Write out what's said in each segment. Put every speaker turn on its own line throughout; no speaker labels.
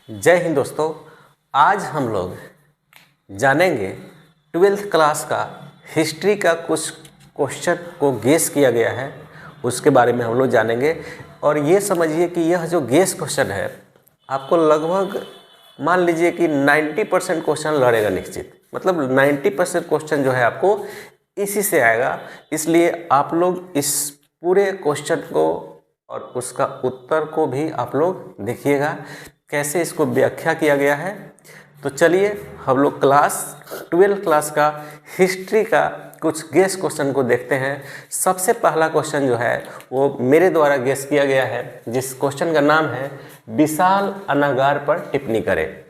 जय हिंद दोस्तों। आज हम लोग जानेंगे 12th क्लास का हिस्ट्री का कुछ क्वेश्चन को गेस किया गया है, उसके बारे में हम लोग जानेंगे। और ये समझिए कि यह जो गेस क्वेश्चन है आपको लगभग मान लीजिए कि 90% क्वेश्चन लड़ेगा निश्चित, मतलब 90% क्वेश्चन जो है आपको इसी से आएगा। इसलिए आप लोग इस पूरे क्वेश्चन को और उसका उत्तर को भी आप लोग देखिएगा कैसे इसको व्याख्या किया गया है। तो चलिए हम लोग क्लास 12 क्लास का हिस्ट्री का कुछ गेस क्वेश्चन को देखते हैं। सबसे पहला क्वेश्चन जो है वो मेरे द्वारा गेस किया गया है, जिस क्वेश्चन का नाम है विशाल अनागार पर टिप्पणी करें।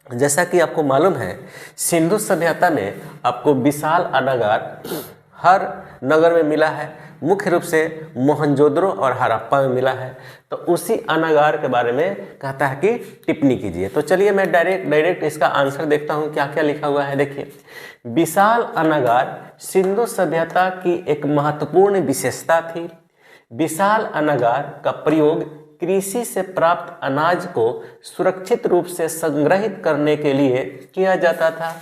जैसा कि आपको मालूम है सिंधु सभ्यता में आपको विशाल अनागार हर नगर में मिला है, मुख्य रूप से मोहनजोदड़ो और हड़प्पा में मिला है। तो उसी अनागार के बारे में कहता है कि टिप्पणी कीजिए। तो चलिए मैं डायरेक्ट इसका आंसर देखता हूँ क्या क्या लिखा हुआ है। देखिए, विशाल अनागार सिंधु सभ्यता की एक महत्वपूर्ण विशेषता थी। विशाल अनागार का प्रयोग कृषि से प्राप्त अनाज को सुरक्षित रूप से संग्रहित करने के लिए किया जाता था।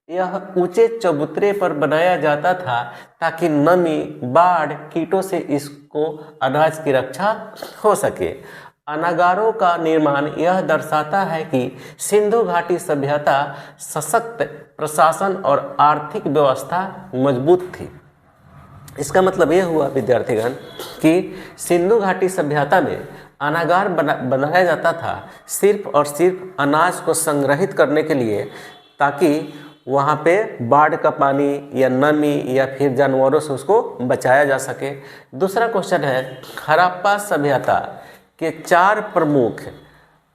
यह ऊंचे चबूतरे पर बनाया जाता था ताकि नमी, बाढ़, कीटों से इसको अनाज की रक्षा हो सके। अनागारों का निर्माण यह दर्शाता है कि सिंधु घाटी सभ्यता सशक्त प्रशासन और आर्थिक व्यवस्था मजबूत थी। इसका मतलब यह हुआ विद्यार्थीगण कि सिंधु घाटी सभ्यता में अनागार बनाया जाता था सिर्फ और सिर्फ अनाज को संग्रहित करने के लिए, ताकि वहाँ पे बाढ़ का पानी या नमी या फिर जानवरों से उसको बचाया जा सके। दूसरा क्वेश्चन है हड़प्पा सभ्यता के 4 प्रमुख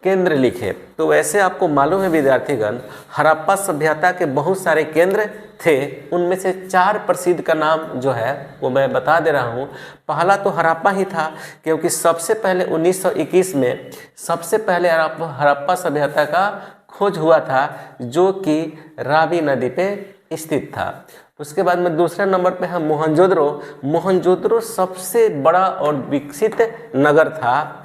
केंद्र लिखे। तो वैसे आपको मालूम है विद्यार्थीगण हड़प्पा सभ्यता के बहुत सारे केंद्र थे, उनमें से 4 प्रसिद्ध का नाम जो है वो मैं बता दे रहा हूँ। पहला तो हड़प्पा ही था, क्योंकि सबसे पहले 1921 में सबसे पहले हड़प्पा सभ्यता का खोज हुआ था, जो कि रावी नदी पे स्थित था। उसके बाद में दूसरे नंबर पे है मोहनजोदड़ो। मोहनजोदड़ो सबसे बड़ा और विकसित नगर था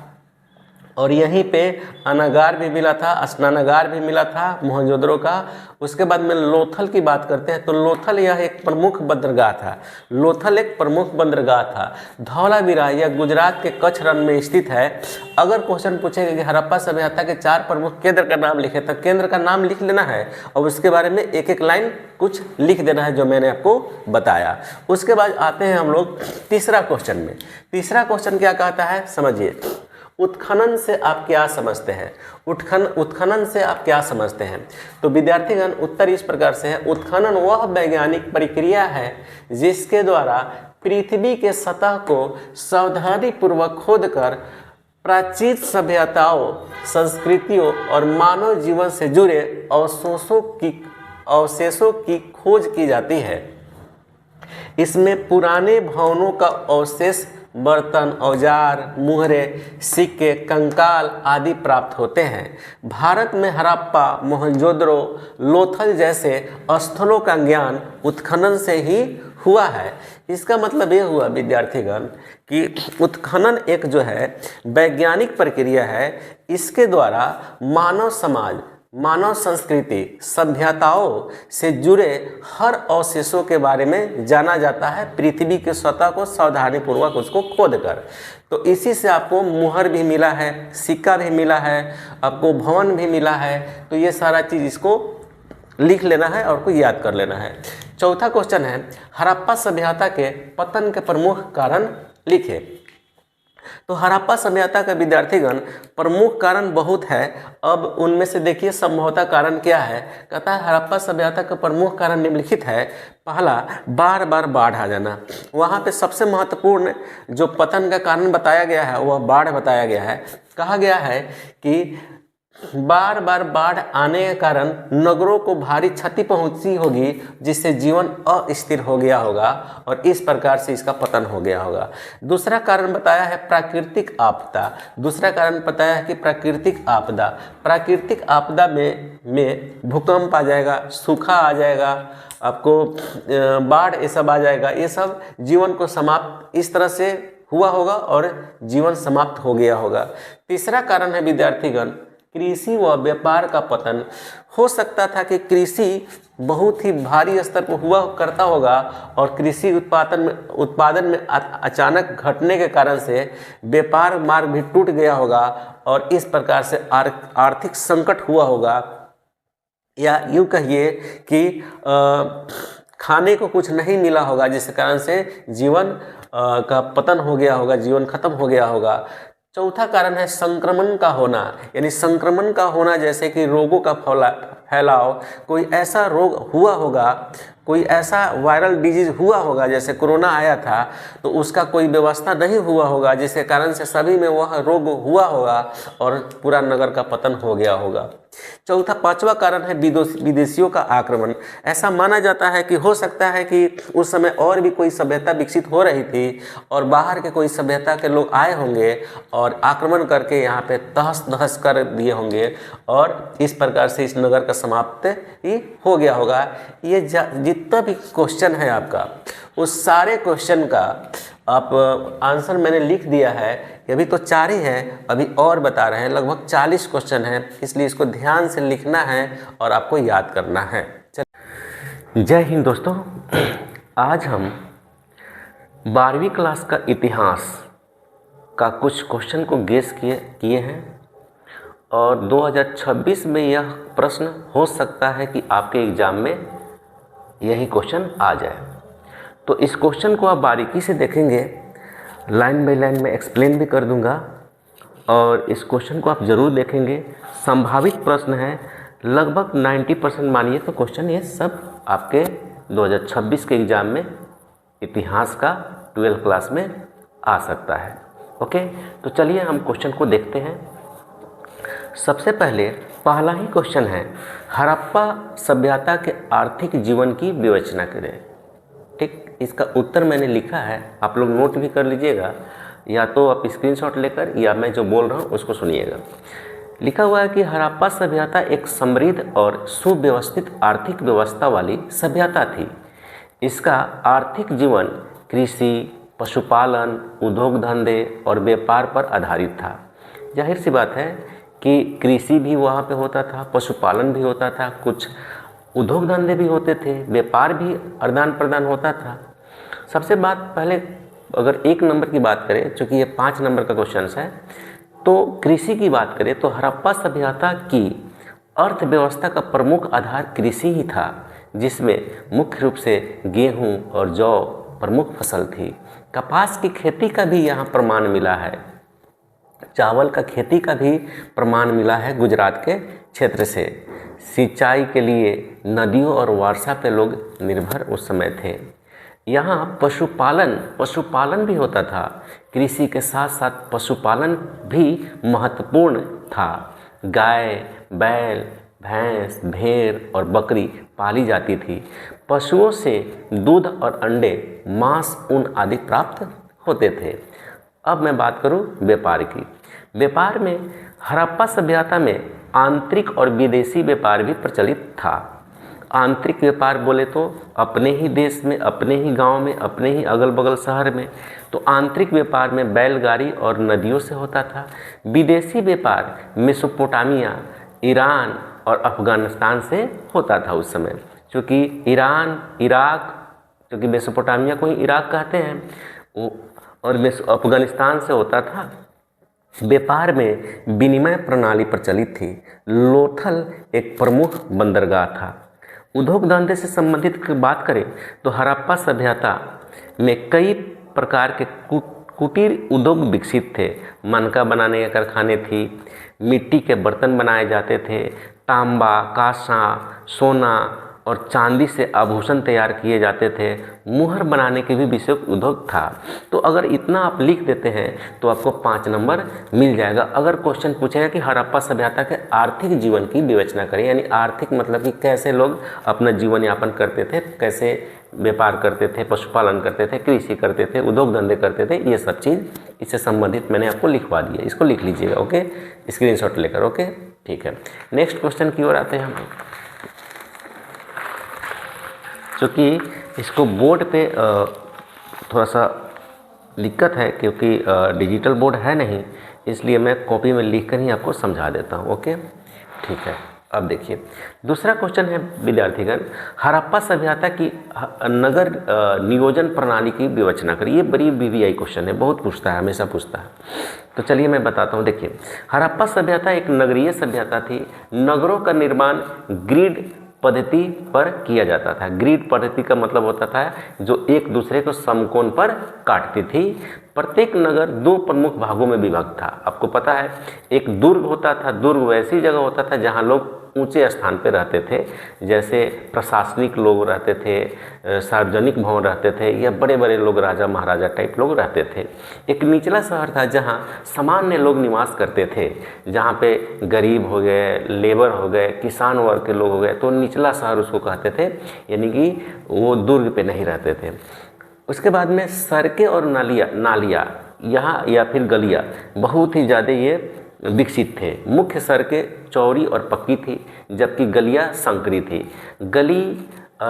और यहीं पे अनागार भी मिला था, स्नानागार भी मिला था मोहनजोदड़ो का। उसके बाद में लोथल की बात करते हैं तो लोथल यह एक प्रमुख बंदरगाह था। लोथल एक प्रमुख बंदरगाह था। धौलावीरा यह गुजरात के कच्छ रण में स्थित है। अगर क्वेश्चन पूछेगा कि हड़प्पा सभ्यता के 4 प्रमुख केंद्र का नाम लिखे, तो केंद्र का नाम लिख लेना है और उसके बारे में एक एक लाइन कुछ लिख देना है जो मैंने आपको बताया। उसके बाद आते हैं हम लोग तीसरा क्वेश्चन में। तीसरा क्वेश्चन क्या कहता है समझिए, उत्खनन से आप क्या समझते हैं? उत्खनन से आप क्या समझते हैं? तो विद्यार्थीगण उत्तर इस प्रकार से है, उत्खनन वह वैज्ञानिक प्रक्रिया है जिसके द्वारा पृथ्वी के सतह को सावधानी पूर्वक खोदकर प्राचीन सभ्यताओं, संस्कृतियों और मानव जीवन से जुड़े अवशेषों की खोज की जाती है। इसमें पुराने भवनों का अवशेष, बर्तन, औजार, मुहरे, सिक्के, कंकाल आदि प्राप्त होते हैं। भारत में हड़प्पा, मोहनजोदड़ो, लोथल जैसे स्थलों का ज्ञान उत्खनन से ही हुआ है। इसका मतलब ये हुआ विद्यार्थीगण कि उत्खनन एक जो है वैज्ञानिक प्रक्रिया है, इसके द्वारा मानव समाज, मानव संस्कृति, सभ्यताओं से जुड़े हर अवशेषों के बारे में जाना जाता है, पृथ्वी के सतह को सावधानीपूर्वक उसको खोदकर। तो इसी से आपको मुहर भी मिला है, सिक्का भी मिला है, आपको भवन भी मिला है। तो ये सारा चीज़ इसको लिख लेना है और को याद कर लेना है। चौथा क्वेश्चन है हड़प्पा सभ्यता के पतन के प्रमुख कारण लिखे। तो हड़प्पा सभ्यता का विद्यार्थीगण प्रमुख कारण बहुत है। अब उनमें से देखिए संभवतः कारण क्या है। कहता है हड़प्पा सभ्यता का प्रमुख कारण निम्नलिखित है। पहला, बार बार बाढ़ आ जाना। वहाँ पे सबसे महत्वपूर्ण जो पतन का कारण बताया गया है वह बाढ़ बताया गया है। कहा गया है कि बार बार बाढ़ आने के कारण नगरों को भारी क्षति पहुंची होगी, जिससे जीवन अस्थिर हो गया होगा और इस प्रकार से इसका पतन हो गया होगा। दूसरा कारण बताया है प्राकृतिक आपदा। दूसरा कारण बताया है कि प्राकृतिक आपदा। प्राकृतिक आपदा में भूकंप आ जाएगा, सूखा आ जाएगा, आपको बाढ़ ये सब आ जाएगा। ये सब जीवन को समाप्त इस तरह से हुआ होगा और जीवन समाप्त हो गया होगा। तीसरा कारण है विद्यार्थीगण कृषि व व्यापार का पतन। हो सकता था कि कृषि बहुत ही भारी स्तर पर हुआ करता होगा और कृषि उत्पादन में अचानक घटने के कारण से व्यापार मार्ग भी टूट गया होगा और इस प्रकार से आर्थिक संकट हुआ होगा, या यूँ कहिए कि खाने को कुछ नहीं मिला होगा, जिस कारण से जीवन का पतन हो गया होगा, जीवन खत्म हो गया होगा। चौथा कारण है संक्रमण का होना, यानी संक्रमण का होना जैसे कि रोगों का फैलाव, कोई ऐसा रोग हुआ होगा, कोई ऐसा वायरल डिजीज हुआ होगा, जैसे कोरोना आया था तो उसका कोई व्यवस्था नहीं हुआ होगा, जिसके कारण से सभी में वह रोग हुआ होगा और पूरा नगर का पतन हो गया होगा। पांचवा कारण है विदेशियों का आक्रमण। ऐसा माना जाता है कि हो सकता है कि उस समय और भी कोई सभ्यता विकसित हो रही थी और बाहर के कोई सभ्यता के लोग आए होंगे और आक्रमण करके यहाँ पे तहस नहस कर दिए होंगे और इस प्रकार से इस नगर का समाप्त ही हो गया होगा। ये जितना भी क्वेश्चन है आपका, उस सारे क्वेश्चन का आप आंसर मैंने लिख दिया है। अभी तो 4 ही है, अभी और बता रहे हैं, लगभग 40 क्वेश्चन हैं, इसलिए इसको ध्यान से लिखना है और आपको याद करना है। जय हिंद दोस्तों, आज हम 12वीं क्लास का इतिहास का कुछ क्वेश्चन को गेस किए हैं और 2026 में यह प्रश्न हो सकता है कि आपके एग्ज़ाम में यही क्वेश्चन आ जाए। तो इस क्वेश्चन को आप बारीकी से देखेंगे, लाइन बाय लाइन में एक्सप्लेन भी कर दूंगा और इस क्वेश्चन को आप ज़रूर देखेंगे। संभावित प्रश्न है, लगभग 90% मानिए तो क्वेश्चन ये सब आपके 2026 के एग्ज़ाम में इतिहास का 12th क्लास में आ सकता है। ओके, तो चलिए हम क्वेश्चन को देखते हैं। सबसे पहले पहला ही क्वेश्चन है, हड़प्पा सभ्यता के आर्थिक जीवन की विवेचना करें। ठीक, इसका उत्तर मैंने लिखा है, आप लोग नोट भी कर लीजिएगा, या तो आप स्क्रीनशॉट लेकर या मैं जो बोल रहा हूँ उसको सुनिएगा। लिखा हुआ है कि हड़प्पा सभ्यता एक समृद्ध और सुव्यवस्थित आर्थिक व्यवस्था वाली सभ्यता थी। इसका आर्थिक जीवन कृषि, पशुपालन, उद्योग धंधे और व्यापार पर आधारित था। जाहिर सी बात है कि कृषि भी वहाँ पे होता था, पशुपालन भी होता था, कुछ उद्योग धंधे भी होते थे, व्यापार भी आदान प्रदान होता था। सबसे बात पहले अगर 1 नंबर की बात करें, चूँकि ये 5 नंबर का क्वेश्चन है, तो कृषि की बात करें तो हड़प्पा सभ्यता की अर्थव्यवस्था का प्रमुख आधार कृषि ही था, जिसमें मुख्य रूप से गेहूँ और जौ प्रमुख फसल थी। कपास की खेती का भी यहाँ प्रमाण मिला है, चावल का खेती का भी प्रमाण मिला है गुजरात के क्षेत्र से। सिंचाई के लिए नदियों और वर्षा पे लोग निर्भर उस समय थे। यहाँ पशुपालन भी होता था, कृषि के साथ साथ पशुपालन भी महत्वपूर्ण था। गाय, बैल, भैंस, भेड़ और बकरी पाली जाती थी। पशुओं से दूध और अंडे, मांस, ऊन आदि प्राप्त होते थे। अब मैं बात करूं व्यापार की। व्यापार में हड़प्पा सभ्यता में आंतरिक और विदेशी व्यापार भी प्रचलित था। आंतरिक व्यापार बोले तो अपने ही देश में, अपने ही गांव में, अपने ही अगल बगल शहर में, तो आंतरिक व्यापार में बैलगाड़ी और नदियों से होता था। विदेशी व्यापार मेसोपोटामिया, ईरान और अफगानिस्तान से होता था उस समय, क्योंकि ईरान, इराक, क्योंकि मेसोपोटामिया को ही इराक कहते हैं, और अफगानिस्तान से होता था। व्यापार में विनिमय प्रणाली प्रचलित थी। लोथल एक प्रमुख बंदरगाह था। उद्योग धंधे से संबंधित बात करें तो हड़प्पा सभ्यता में कई प्रकार के कुटीर उद्योग विकसित थे। मनका बनाने के कारखाने थी, मिट्टी के बर्तन बनाए जाते थे, तांबा, कांसा, सोना और चांदी से आभूषण तैयार किए जाते थे, मुहर बनाने के भी विशेष उद्योग था। तो अगर इतना आप लिख देते हैं तो आपको 5 नंबर मिल जाएगा। अगर क्वेश्चन पूछेगा कि हड़प्पा सभ्यता के आर्थिक जीवन की विवेचना करें, यानी आर्थिक मतलब कि कैसे लोग अपना जीवन यापन करते थे, कैसे व्यापार करते थे, पशुपालन करते थे, कृषि करते थे, उद्योग धंधे करते थे, ये सब चीज़ इससे संबंधित मैंने आपको लिखवा दिया, इसको लिख लीजिएगा। ओके, स्क्रीनशॉट लेकर। ओके, ठीक है। नेक्स्ट क्वेश्चन की ओर आते हैं हम। चूँकि इसको बोर्ड पे थोड़ा सा दिक्कत है, क्योंकि डिजिटल बोर्ड है नहीं, इसलिए मैं कॉपी में लिख कर ही आपको समझा देता हूँ। ओके, ठीक है। अब देखिए दूसरा क्वेश्चन है विद्यार्थीगण, हड़प्पा सभ्यता की नगर नियोजन प्रणाली की विवेचना करिए। ये बड़ी वीवीआई क्वेश्चन है, बहुत पूछता है, हमेशा पूछता है। तो चलिए मैं बताता हूँ। देखिए हड़प्पा सभ्यता एक नगरीय सभ्यता थी। नगरों का निर्माण ग्रिड पद्धति पर किया जाता था। ग्रिड पद्धति का मतलब होता था जो एक दूसरे को समकोण पर काटती थी। प्रत्येक नगर दो प्रमुख भागों में विभक्त था। आपको पता है एक दुर्ग होता था। दुर्ग वैसी जगह होता था जहाँ लोग ऊंचे स्थान पर रहते थे, जैसे प्रशासनिक लोग रहते थे, सार्वजनिक भवन रहते थे, या बड़े बड़े लोग राजा महाराजा टाइप लोग रहते थे। एक निचला शहर था जहाँ सामान्य लोग निवास करते थे, जहाँ पे गरीब हो गए, लेबर हो गए, किसान वर्ग के लोग हो गए, तो निचला शहर उसको कहते थे, यानी कि वो दुर्ग पे नहीं रहते थे। उसके बाद में सड़कें और नालियाँ यहाँ या फिर गलियाँ बहुत ही ज़्यादा ये विकसित थे। मुख्य सड़कें चौड़ी और पक्की थी, जबकि गलियाँ संकरी थी।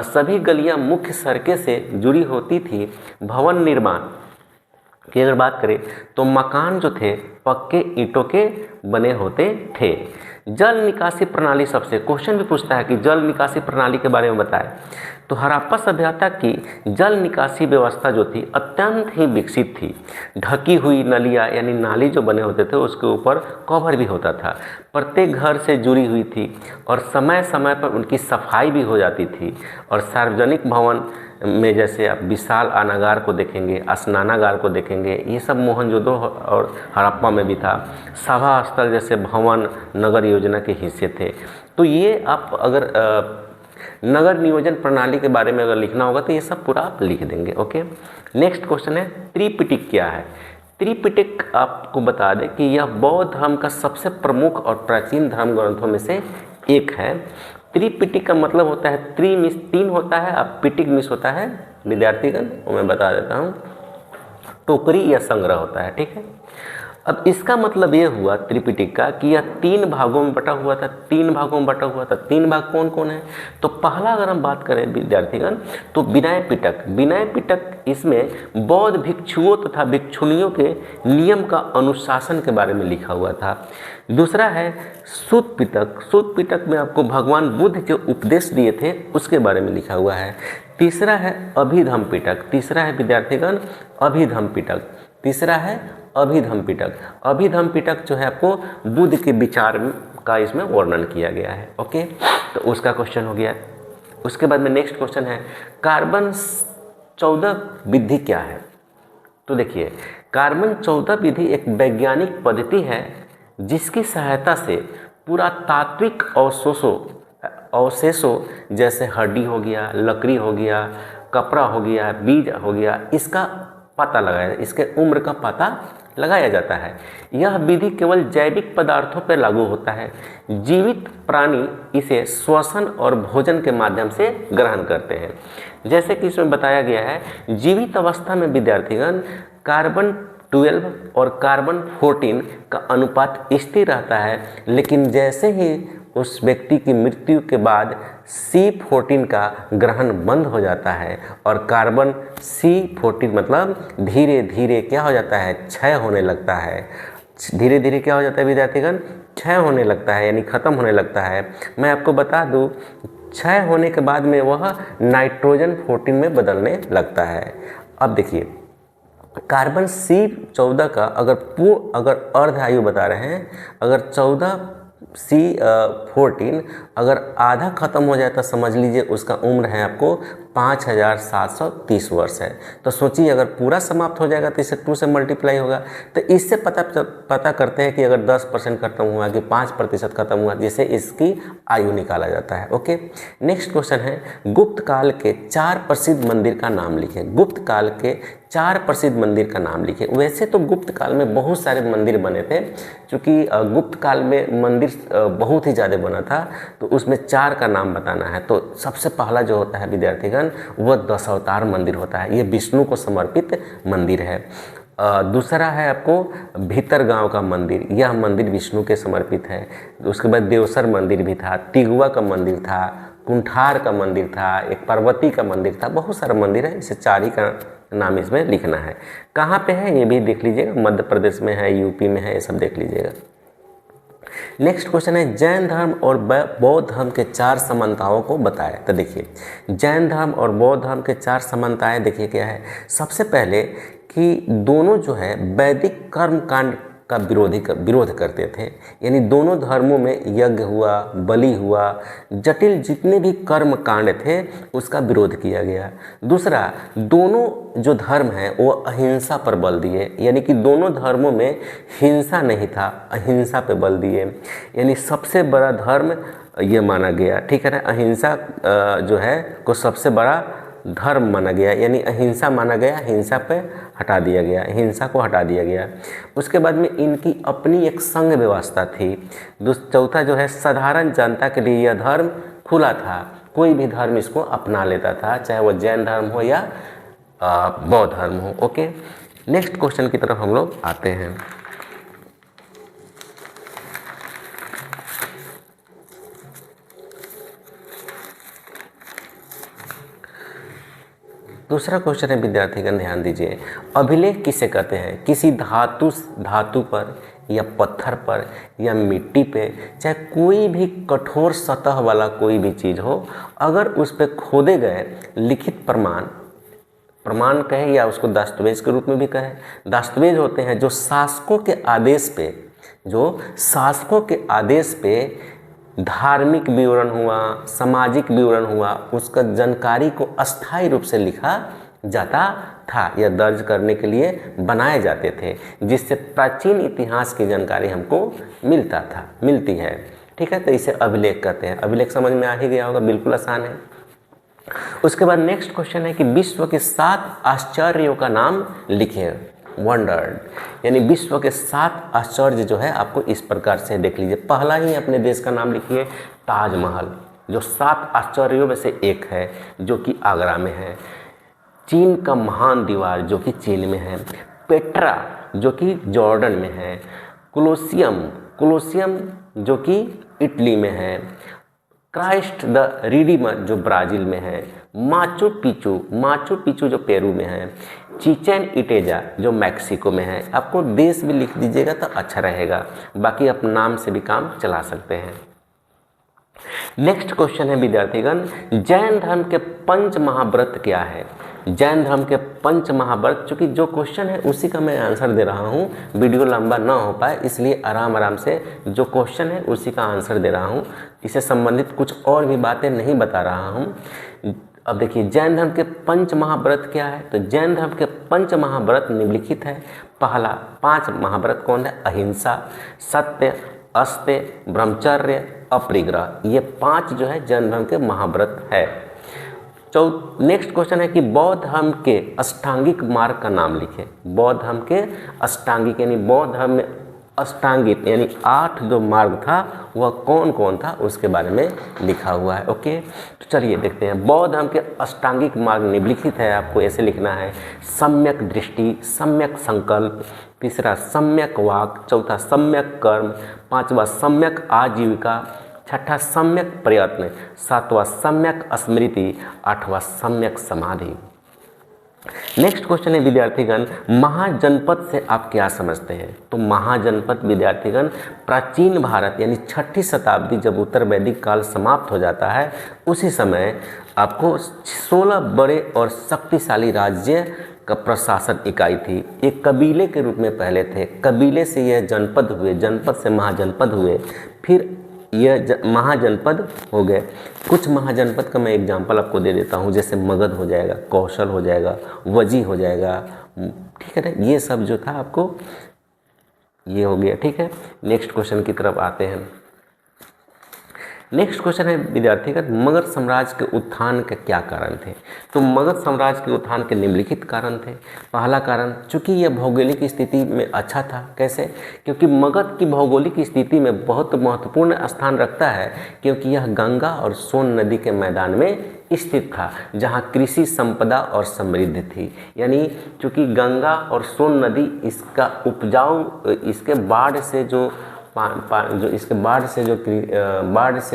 सभी गलियाँ मुख्य सड़कें से जुड़ी होती थी। भवन निर्माण की अगर बात करें तो मकान जो थे पक्के ईंटों के बने होते थे। जल निकासी प्रणाली, सबसे क्वेश्चन भी पूछता है कि जल निकासी प्रणाली के बारे में बताएं। तो हड़प्पा सभ्यता की जल निकासी व्यवस्था जो थी अत्यंत ही विकसित थी। ढकी हुई नलियाँ यानी नाली जो बने होते थे उसके ऊपर कवर भी होता था। प्रत्येक घर से जुड़ी हुई थी और समय समय पर उनकी सफाई भी हो जाती थी। और सार्वजनिक भवन में जैसे आप विशाल अनागार को देखेंगे, स्नानागार को देखेंगे, ये सब मोहनजोदड़ो और हड़प्पा में भी था। सभा स्थल जैसे भवन नगर योजना के हिस्से थे। तो ये आप अगर नगर नियोजन प्रणाली के बारे में अगर लिखना होगा तो ये सब पूरा आप लिख देंगे। ओके, नेक्स्ट क्वेश्चन है त्रिपिटक क्या है। त्रिपिटक आपको बता दें कि यह बौद्ध धर्म का सबसे प्रमुख और प्राचीन धर्म ग्रंथों में से एक है। त्रिपिटक का मतलब होता है त्रि मिस तीन होता है, अब पिटक मिस होता है विद्यार्थीगण, वो मैं बता देता हूँ, टोकरी या संग्रह होता है। ठीक है, अब इसका मतलब ये हुआ त्रिपिटक का कि यह तीन भागों में बटा हुआ था। तीन भागों में बटा हुआ था। तीन भाग कौन कौन है? तो पहला अगर हम बात करें विद्यार्थीगण तो विनय पिटक। विनय पिटक इसमें बौद्ध भिक्षुओं तथा भिक्षुणियों के नियम का अनुशासन के बारे में लिखा हुआ था। दूसरा है सूत पिटक। सूत पिटक में आपको भगवान बुद्ध के उपदेश दिए थे उसके बारे में लिखा हुआ है। तीसरा है अभिधम्म पिटक। तीसरा है विद्यार्थीगण अभिधम्म पिटक। तीसरा है अभिधम्म पिटक। अभिधम्म पिटक जो है आपको बुद्ध के विचार का इसमें वर्णन किया गया है। ओके, तो उसका क्वेश्चन हो गया। उसके बाद में नेक्स्ट क्वेश्चन है कार्बन 14 विधि क्या है। तो देखिए कार्बन 14 विधि एक वैज्ञानिक पद्धति है जिसकी सहायता से पुरातात्विक अवशेषों जैसे हड्डी हो गया, लकड़ी हो गया, कपड़ा हो गया, बीज हो गया, इसका पता लगाया, इसके उम्र का पता लगाया जाता है। यह विधि केवल जैविक पदार्थों पर लागू होता है। जीवित प्राणी इसे श्वसन और भोजन के माध्यम से ग्रहण करते हैं। जैसे कि इसमें बताया गया है जीवित अवस्था में विद्यार्थीगण कार्बन 12 और कार्बन 14 का अनुपात स्थिर रहता है, लेकिन जैसे ही उस व्यक्ति की मृत्यु के बाद C14 का ग्रहण बंद हो जाता है और कार्बन C14 मतलब धीरे धीरे क्या हो जाता है, क्षय होने लगता है। धीरे धीरे क्या हो जाता है विद्यार्थीगण, क्षय होने लगता है, यानी ख़त्म होने लगता है। मैं आपको बता दूं क्षय होने के बाद में वह नाइट्रोजन 14 में बदलने लगता है। अब देखिए कार्बन C14 का अगर अर्ध आयु बता रहे हैं, अगर 14 C14 अगर आधा ख़त्म हो जाए तो समझ लीजिए उसका उम्र है आपको 5730 वर्ष है। तो सोचिए अगर पूरा समाप्त हो जाएगा तो इसे 2 से मल्टीप्लाई होगा। तो इससे पता करते हैं कि अगर 10% खत्म हुआ कि 5% खत्म हुआ, जिससे इसकी आयु निकाला जाता है। ओके, नेक्स्ट क्वेश्चन है गुप्त काल के 4 प्रसिद्ध मंदिर का नाम लिखें। गुप्त काल के 4 प्रसिद्ध मंदिर का नाम लिखे। वैसे तो गुप्त काल में बहुत सारे मंदिर बने थे, क्योंकि गुप्त काल में मंदिर बहुत ही ज़्यादा बना था, तो उसमें 4 का नाम बताना है। तो सबसे पहला जो होता है विद्यार्थीगण वह दशावतार मंदिर होता है। ये विष्णु को समर्पित मंदिर है। दूसरा है आपको भीतरगांव का मंदिर, यह मंदिर विष्णु के समर्पित है। उसके बाद देवसर मंदिर भी था, तिगुआ का मंदिर था, कुंठार का मंदिर था, एक पार्वती का मंदिर था, बहुत सारा मंदिर है। इसे 4 ही का नाम इसमें लिखना है। कहाँ पे है ये भी देख लीजिएगा, मध्य प्रदेश में है, यूपी में है, ये सब देख लीजिएगा। नेक्स्ट क्वेश्चन है जैन धर्म और बौद्ध धर्म के 4 समानताओं को बताएं। तो देखिए जैन धर्म और बौद्ध धर्म के 4 समानताएं देखिए क्या है। सबसे पहले कि दोनों जो है वैदिक कर्म कांड का विरोध करते थे, यानी दोनों धर्मों में यज्ञ हुआ, बलि हुआ, जटिल जितने भी कर्म कांड थे उसका विरोध किया गया। दूसरा, दोनों जो धर्म हैं वो अहिंसा पर बल दिए, यानी कि दोनों धर्मों में हिंसा नहीं था, अहिंसा पे बल दिए, यानी सबसे बड़ा धर्म ये माना गया, ठीक है ना। अहिंसा जो है को सबसे बड़ा धर्म माना गया, यानी अहिंसा माना गया, हिंसा पे हटा दिया गया, हिंसा को हटा दिया गया। उसके बाद में इनकी अपनी एक संघ व्यवस्था थी। चौथा जो है साधारण जनता के लिए यह धर्म खुला था, कोई भी धर्म इसको अपना लेता था, चाहे वो जैन धर्म हो या बौद्ध धर्म हो। ओके, नेक्स्ट क्वेश्चन की तरफ हम लोग आते हैं। दूसरा क्वेश्चन है विद्यार्थीगण ध्यान दीजिए, अभिलेख किसे कहते हैं? किसी धातु पर या पत्थर पर या मिट्टी पे, चाहे कोई भी कठोर सतह वाला कोई भी चीज़ हो, अगर उस पर खोदे गए लिखित प्रमाण कहें या उसको दस्तावेज के रूप में भी कहें, दस्तावेज होते हैं जो शासकों के आदेश पे धार्मिक विवरण हुआ, सामाजिक विवरण हुआ, उसका जानकारी को अस्थायी रूप से लिखा जाता था या दर्ज करने के लिए बनाए जाते थे, जिससे प्राचीन इतिहास की जानकारी हमको मिलती है, ठीक है। तो इसे अभिलेख कहते हैं। अभिलेख समझ में आ ही गया होगा, बिल्कुल आसान है। उसके बाद नेक्स्ट क्वेश्चन है कि विश्व के 7 आश्चर्यों का नाम लिखिए, वंडर, यानी विश्व के 7 आश्चर्य जो है आपको इस प्रकार से देख लीजिए। पहला ही अपने देश का नाम लिखिए, ताजमहल, जो 7 आश्चर्यों में से एक है, जो कि आगरा में है। चीन का महान दीवार जो कि चीन में है। पेट्रा जो कि जॉर्डन में है। कोलोसियम जो कि इटली में है। क्राइस्ट द रिडीमर जो ब्राज़ील में है। माचू पिचू जो पेरू में है। चिचेन इटेजा जो मैक्सिको में है। आपको देश भी लिख दीजिएगा तो अच्छा रहेगा, बाकी आप नाम से भी काम चला सकते हैं। नेक्स्ट क्वेश्चन है विद्यार्थीगण, जैन धर्म के 5 महाव्रत क्या है? जैन धर्म के 5 महाव्रत, चूँकि जो क्वेश्चन है उसी का मैं आंसर दे रहा हूँ, वीडियो लंबा ना हो पाए इसलिए आराम से जो क्वेश्चन है उसी का आंसर दे रहा हूँ, इससे संबंधित कुछ और भी बातें नहीं बता रहा हूँ। अब देखिए जैन धर्म के 5 महाव्रत क्या है? तो जैन धर्म के 5 महाव्रत निम्नलिखित है। पहला 5 महाव्रत कौन है? अहिंसा, सत्य, अस्त्य, ब्रह्मचर्य, अपरिग्रह, ये 5 जो है जैन धर्म के महाव्रत है। नेक्स्ट क्वेश्चन है कि बौद्ध धर्म के अष्टांगिक मार्ग का नाम लिखें। बौद्ध धर्म के अष्टांगिक यानी बौद्ध धर्म में अष्टांगिक यानी 8 जो मार्ग था वह कौन कौन था उसके बारे में लिखा हुआ है। ओके, तो चलिए देखते हैं। बौद्ध धर्म के अष्टांगिक मार्ग निम्नलिखित है, आपको ऐसे लिखना है। सम्यक दृष्टि, सम्यक संकल्प, तीसरा सम्यक वाक, चौथा सम्यक कर्म, पांचवा सम्यक आजीविका, छठा सम्यक प्रयत्न, सातवां सम्यक स्मृति, आठवां सम्यक समाधि। नेक्स्ट क्वेश्चन है विद्यार्थीगण, महाजनपद से आप क्या समझते हैं? तो महाजनपद विद्यार्थीगण प्राचीन भारत यानी 6ठी शताब्दी जब उत्तर वैदिक काल समाप्त हो जाता है उसी समय आपको 16 बड़े और शक्तिशाली राज्य का प्रशासन इकाई थी। एक कबीले के रूप में पहले थे, कबीले से यह जनपद हुए, जनपद से महाजनपद हुए, फिर यह महाजनपद हो गए। कुछ महाजनपद का मैं एग्जांपल आपको दे देता हूँ, जैसे मगध हो जाएगा, कौशल हो जाएगा, वजी हो जाएगा, ठीक है ना। ये सब जो था आपको ये हो गया, ठीक है। नेक्स्ट क्वेश्चन की तरफ आते हैं। नेक्स्ट क्वेश्चन है विद्यार्थीगण, मगध साम्राज्य के उत्थान के क्या कारण थे? तो मगध साम्राज्य के उत्थान के निम्नलिखित कारण थे। पहला कारण, चूंकि यह भौगोलिक स्थिति में अच्छा था। कैसे? क्योंकि मगध की भौगोलिक स्थिति में बहुत महत्वपूर्ण स्थान रखता है, क्योंकि यह गंगा और सोन नदी के मैदान में स्थित था, जहाँ कृषि संपदा और समृद्ध थी। यानी चूँकि गंगा और सोन नदी इसका उपजाऊ, इसके बाढ़ से जो जो इसके बाढ़ से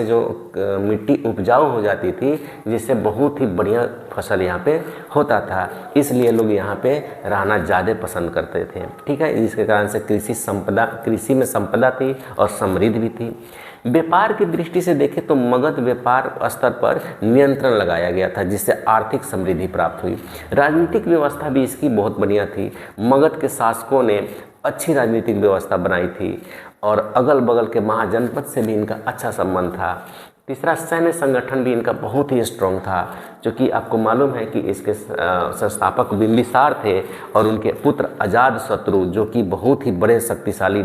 जो मिट्टी उपजाऊ हो जाती थी, जिससे बहुत ही बढ़िया फसल यहाँ पे होता था, इसलिए लोग यहाँ पे रहना ज़्यादा पसंद करते थे। ठीक है, जिसके कारण से कृषि में संपदा थी और समृद्ध भी थी। व्यापार की दृष्टि से देखें तो मगध व्यापार स्तर पर नियंत्रण लगाया गया था, जिससे आर्थिक समृद्धि प्राप्त हुई। राजनीतिक व्यवस्था भी इसकी बहुत बढ़िया थी। मगध के शासकों ने अच्छी राजनीतिक व्यवस्था बनाई थी और अगल बगल के महाजनपद से भी इनका अच्छा संबंध था। तीसरा, सैन्य संगठन भी इनका बहुत ही स्ट्रांग था, जो कि आपको मालूम है कि इसके संस्थापक बिंबिसार थे और उनके पुत्र अजातशत्रु, जो कि बहुत ही बड़े शक्तिशाली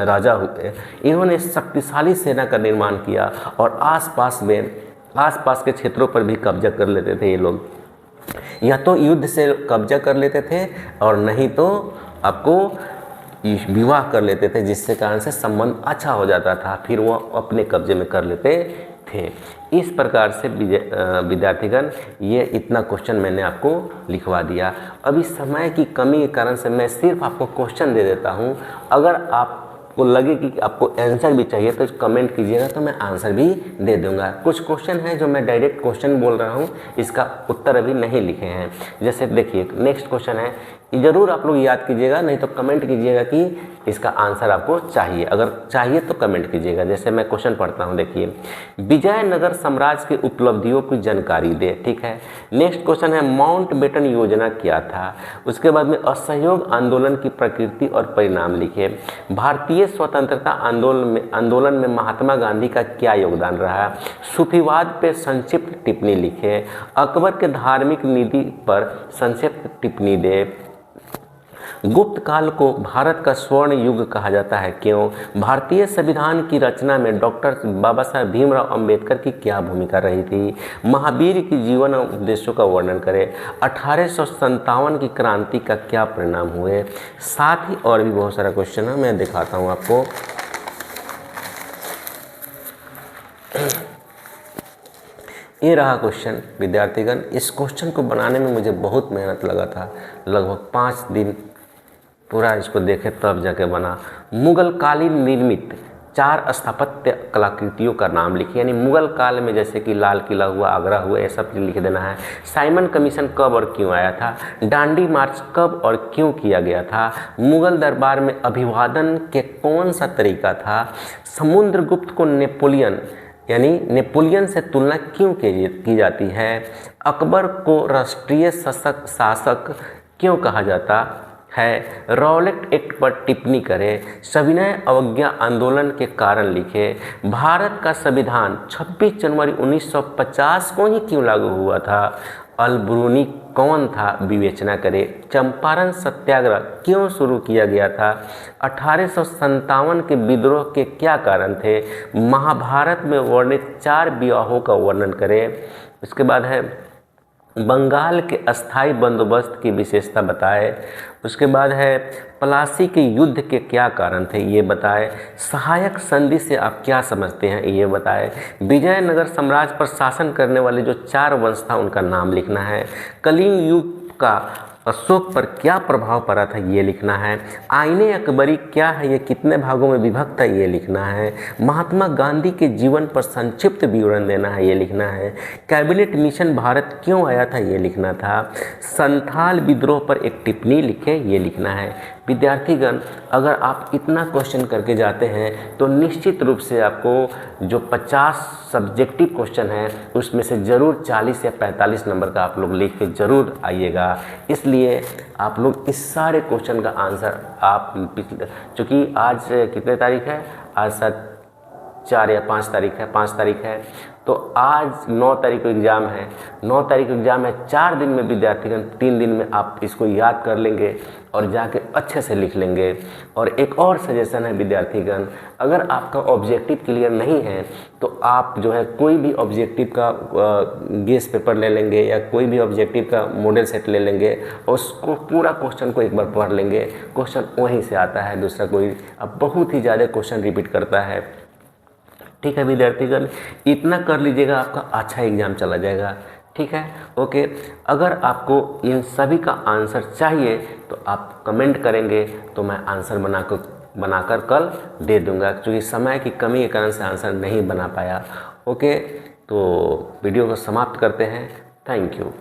राजा हुए। इन्होंने शक्तिशाली सेना का निर्माण किया और आसपास के क्षेत्रों पर भी कब्जा कर लेते थे ये लोग। या तो युद्ध से कब्जा कर लेते थे और नहीं तो आपको विवाह कर लेते थे, जिससे कारण से संबंध अच्छा हो जाता था, फिर वो अपने कब्जे में कर लेते थे। इस प्रकार से विद्यार्थीगण ये इतना क्वेश्चन मैंने आपको लिखवा दिया। अभी समय की कमी के कारण से मैं सिर्फ आपको क्वेश्चन दे देता हूँ। अगर आपको लगे कि आपको आंसर भी चाहिए तो कमेंट कीजिएगा, तो मैं आंसर भी दे दूंगा। कुछ क्वेश्चन है जो मैं डायरेक्ट क्वेश्चन बोल रहा हूँ, इसका उत्तर अभी नहीं लिखे हैं। जैसे देखिए, नेक्स्ट क्वेश्चन है, ज़रूर आप लोग याद कीजिएगा, नहीं तो कमेंट कीजिएगा कि इसका आंसर आपको चाहिए। अगर चाहिए तो कमेंट कीजिएगा। जैसे मैं क्वेश्चन पढ़ता हूँ, देखिए, विजयनगर साम्राज्य की उपलब्धियों की जानकारी दे। ठीक है। नेक्स्ट क्वेश्चन है, माउंटबेटन योजना क्या था। उसके बाद में असहयोग आंदोलन की प्रकृति और परिणाम लिखे। भारतीय स्वतंत्रता आंदोलन में महात्मा गांधी का क्या योगदान रहा। सूफीवाद पर संक्षिप्त टिप्पणी लिखे। अकबर के धार्मिक नीति पर संक्षिप्त टिप्पणी दे। गुप्त काल को भारत का स्वर्ण युग कहा जाता है, क्यों। भारतीय संविधान की रचना में डॉक्टर बाबा साहब भीमराव अंबेडकर की क्या भूमिका रही थी। महावीर की जीवन और उपदेशों का वर्णन करें। 1857 की क्रांति का क्या परिणाम हुए। साथ ही और भी बहुत सारा क्वेश्चन है, मैं दिखाता हूँ आपको। ये रहा क्वेश्चन विद्यार्थीगण। इस क्वेश्चन को बनाने में मुझे बहुत मेहनत लगा था, लगभग 5 दिन पूरा इसको देखे तब जाके बना। मुगल कालीन निर्मित 4 स्थापत्य कलाकृतियों का नाम लिखिए। यानी मुगल काल में जैसे कि लाल किला हुआ, आगरा हुआ, ये सब लिख देना है। साइमन कमीशन कब और क्यों आया था। डांडी मार्च कब और क्यों किया गया था। मुगल दरबार में अभिवादन के कौन सा तरीका था। समुद्रगुप्त को नेपोलियन से तुलना क्यों की जाती है। अकबर को राष्ट्रीय शासक क्यों कहा जाता है। रॉलेट एक्ट पर टिप्पणी करें। सविनय अवज्ञा आंदोलन के कारण लिखे। भारत का संविधान 26 जनवरी 1950 को ही क्यों लागू हुआ था। अलबरूनी कौन था, विवेचना करें। चंपारण सत्याग्रह क्यों शुरू किया गया था। 1857 के विद्रोह के क्या कारण थे। महाभारत में वर्णित 4 विवाहों का वर्णन करें। उसके बाद है, बंगाल के अस्थाई बंदोबस्त की विशेषता बताए। उसके बाद है, प्लासी के युद्ध के क्या कारण थे, ये बताए। सहायक संधि से आप क्या समझते हैं, ये बताए। विजयनगर साम्राज्य पर शासन करने वाले जो 4 वंश था उनका नाम लिखना है। कलिंग युग का अशोक पर क्या प्रभाव पड़ा था, ये लिखना है। आईने अकबरी क्या है, ये कितने भागों में विभक्त है, ये लिखना है। महात्मा गांधी के जीवन पर संक्षिप्त विवरण देना है, ये लिखना है। कैबिनेट मिशन भारत क्यों आया था, ये लिखना था। संथाल विद्रोह पर एक टिप्पणी लिखे, ये लिखना है। विद्यार्थीगण, अगर आप इतना क्वेश्चन करके जाते हैं तो निश्चित रूप से आपको जो 50 सब्जेक्टिव क्वेश्चन है उसमें से ज़रूर 40 या 45 नंबर का आप लोग लिख के ज़रूर आइएगा। इसलिए आप लोग इस सारे क्वेश्चन का आंसर आप चूँकि आज कितने तारीख है, आज शायद 4 या 5 तारीख है, 5 तारीख है, तो आज 9 तारीख को एग्ज़ाम है। 9 तारीख को एग्ज़ाम है। 4 दिन में विद्यार्थीगण, 3 दिन में आप इसको याद कर लेंगे और जाके अच्छे से लिख लेंगे। और एक और सजेशन है विद्यार्थीगण, अगर आपका ऑब्जेक्टिव क्लियर नहीं है तो आप जो है कोई भी ऑब्जेक्टिव का गेस पेपर ले लेंगे या कोई भी ऑब्जेक्टिव का मॉडल सेट ले लेंगे और उसको पूरा क्वेश्चन को एक बार पढ़ लेंगे। क्वेश्चन वहीं से आता है, दूसरा कोई अब बहुत ही ज़्यादा क्वेश्चन रिपीट करता है। ठीक है विद्यार्थीगण, इतना कर लीजिएगा, आपका अच्छा एग्जाम चला जाएगा। ठीक है, ओके। अगर आपको इन सभी का आंसर चाहिए तो आप कमेंट करेंगे तो मैं आंसर बना कर बनाकर कल दे दूंगा, क्योंकि समय की कमी के कारण से आंसर नहीं बना पाया। ओके, तो वीडियो को समाप्त करते हैं। Thank you.